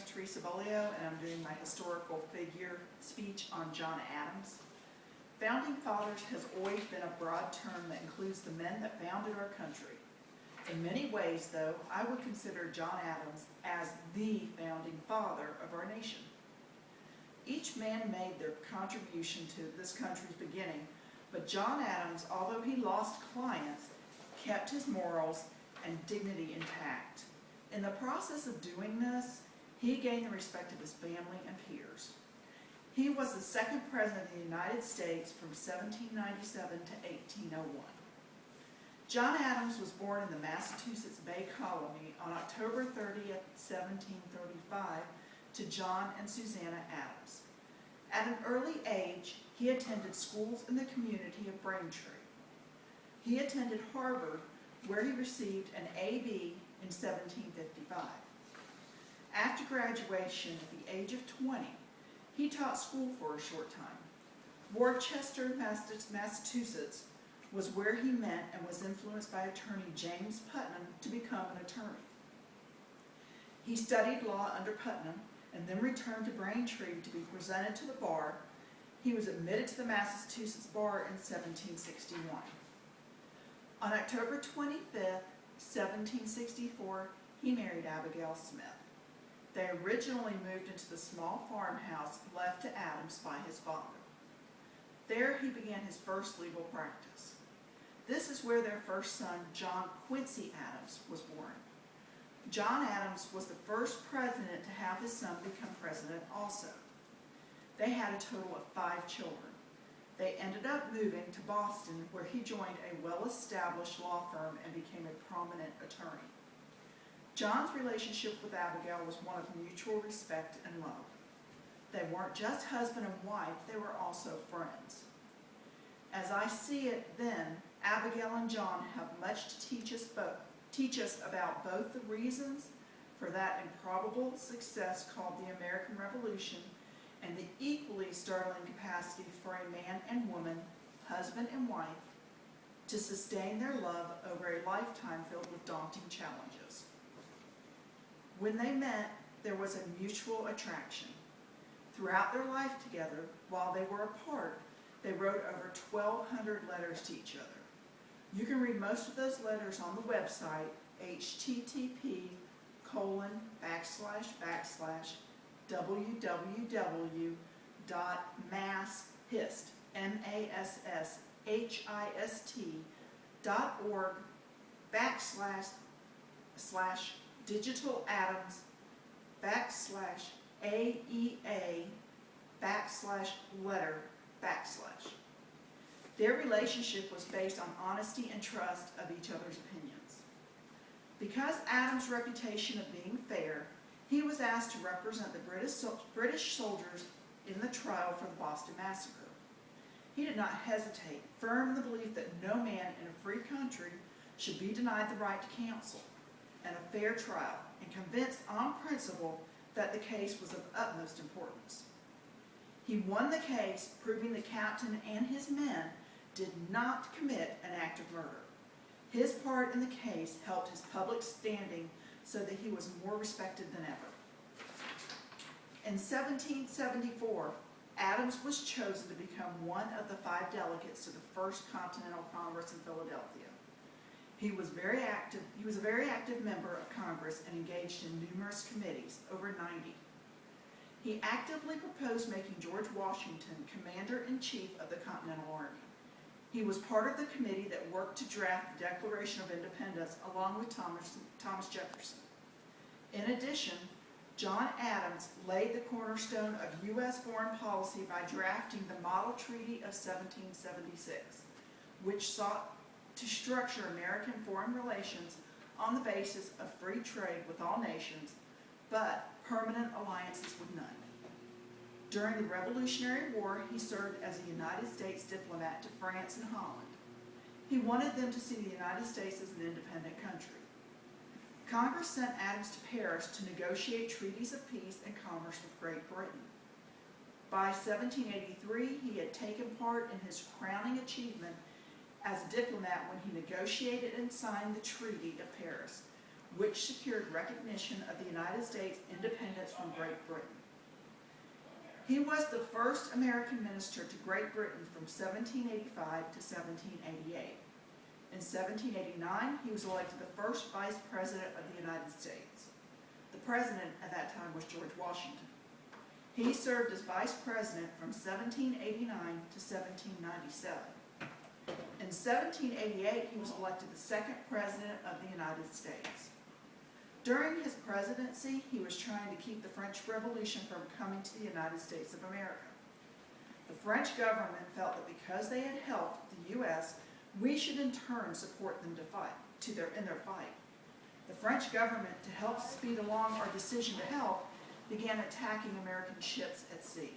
name's Teresa Beaulieu, and I'm doing my historical figure speech on John Adams. Founding Fathers has always been a broad term that includes the men that founded our country. In many ways, though, I would consider John Adams as the founding father of our nation. Each man made their contribution to this country's beginning, but John Adams, although he lost clients, kept his morals and dignity intact. In the process of doing this, he gained the respect of his family and peers. He was the second president of the United States from 1797 to 1801. John Adams was born in the Massachusetts Bay Colony on October 30th, 1735, to John and Susanna Adams. At an early age, he attended schools in the community of Braintree. He attended Harvard, where he received an A.B. in 1755. After graduation at the age of 20, he taught school for a short time. Worcester, Massachusetts was where he met and was influenced by attorney James Putnam to become an attorney. He studied law under Putnam and then returned to Braintree to be presented to the bar. He was admitted to the Massachusetts bar in 1761. On October 25th, 1764, he married Abigail Smith. They originally moved into the small farmhouse left to Adams by his father. There he began his first legal practice. This is where their first son, John Quincy Adams, was born. John Adams was the first president to have his son become president also. They had a total of 5 children. They ended up moving to Boston, where he joined a well-established law firm and became a prominent attorney. John's relationship with Abigail was one of mutual respect and love. They weren't just husband and wife, they were also friends. As I see it then, Abigail and John have much to teach us about both the reasons for that improbable success called the American Revolution and the equally startling capacity for a man and woman, husband and wife, to sustain their love over a lifetime filled with daunting challenges. When they met, there was a mutual attraction. Throughout their life together, while they were apart, they wrote over 1,200 letters to each other. You can read most of those letters on the website, www.masshist.org/digital-adams/AEA/letter/. Their relationship was based on honesty and trust of each other's opinions. Because Adams' reputation of being fair, he was asked to represent the British soldiers in the trial for the Boston Massacre. He did not hesitate, firm in the belief that no man in a free country should be denied the right to counsel and a fair trial, and convinced on principle that the case was of utmost importance. He won the case, proving the captain and his men did not commit an act of murder. His part in the case helped his public standing so that he was more respected than ever. In 1774, Adams was chosen to become one of the 5 delegates to the First Continental Congress in Philadelphia. He was a very active member of Congress and engaged in numerous committees, over 90. He actively proposed making George Washington Commander-in-Chief of the Continental Army. He was part of the committee that worked to draft the Declaration of Independence along with Thomas Jefferson. In addition, John Adams laid the cornerstone of U.S. foreign policy by drafting the Model Treaty of 1776, which sought to structure American foreign relations on the basis of free trade with all nations, but permanent alliances with none. During the Revolutionary War, he served as a United States diplomat to France and Holland. He wanted them to see the United States as an independent country. Congress sent Adams to Paris to negotiate treaties of peace and commerce with Great Britain. By 1783, he had taken part in his crowning achievement as a diplomat when he negotiated and signed the Treaty of Paris, which secured recognition of the United States' independence from Great Britain. He was the first American minister to Great Britain from 1785 to 1788. In 1789, he was elected the first Vice President of the United States. The president at that time was George Washington. He served as Vice President from 1789 to 1797. In 1788, he was elected the second President of the United States. During his presidency, he was trying to keep the French Revolution from coming to the United States of America. The French government felt that because they had helped the U.S., we should in turn support them in their fight. The French government, to help speed along our decision to help, began attacking American ships at sea.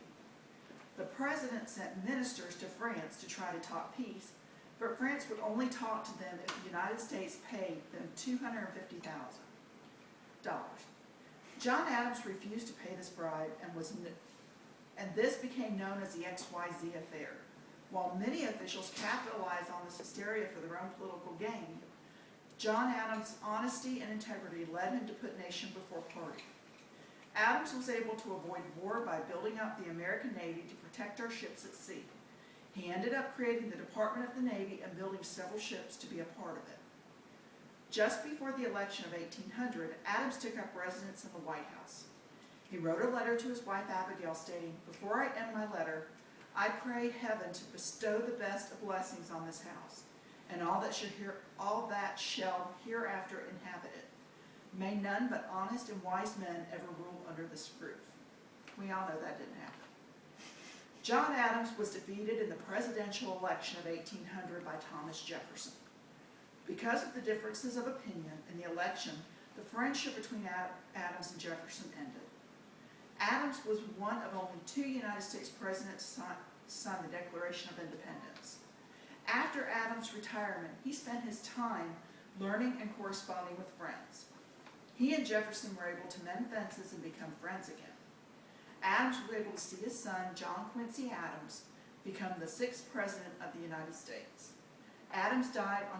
The president sent ministers to France to try to talk peace, but France would only talk to them if the United States paid them $250,000. John Adams refused to pay this bribe, and this became known as the XYZ affair. While many officials capitalized on this hysteria for their own political gain, John Adams' honesty and integrity led him to put nation before party. Adams was able to avoid war by building up the American Navy to protect our ships at sea. He ended up creating the Department of the Navy and building several ships to be a part of it. Just before the election of 1800, Adams took up residence in the White House. He wrote a letter to his wife Abigail stating, "Before I end my letter, I pray heaven to bestow the best of blessings on this house, and all that shall hereafter inhabit it. May none but honest and wise men ever rule under this roof." We all know that didn't happen. John Adams was defeated in the presidential election of 1800 by Thomas Jefferson. Because of the differences of opinion in the election, the friendship between Adams and Jefferson ended. Adams was one of only 2 United States presidents to sign the Declaration of Independence. After Adams' retirement, he spent his time learning and corresponding with friends. He and Jefferson were able to mend fences and become friends again. Adams was able to see his son, John Quincy Adams, become the 6th President of the United States. Adams died on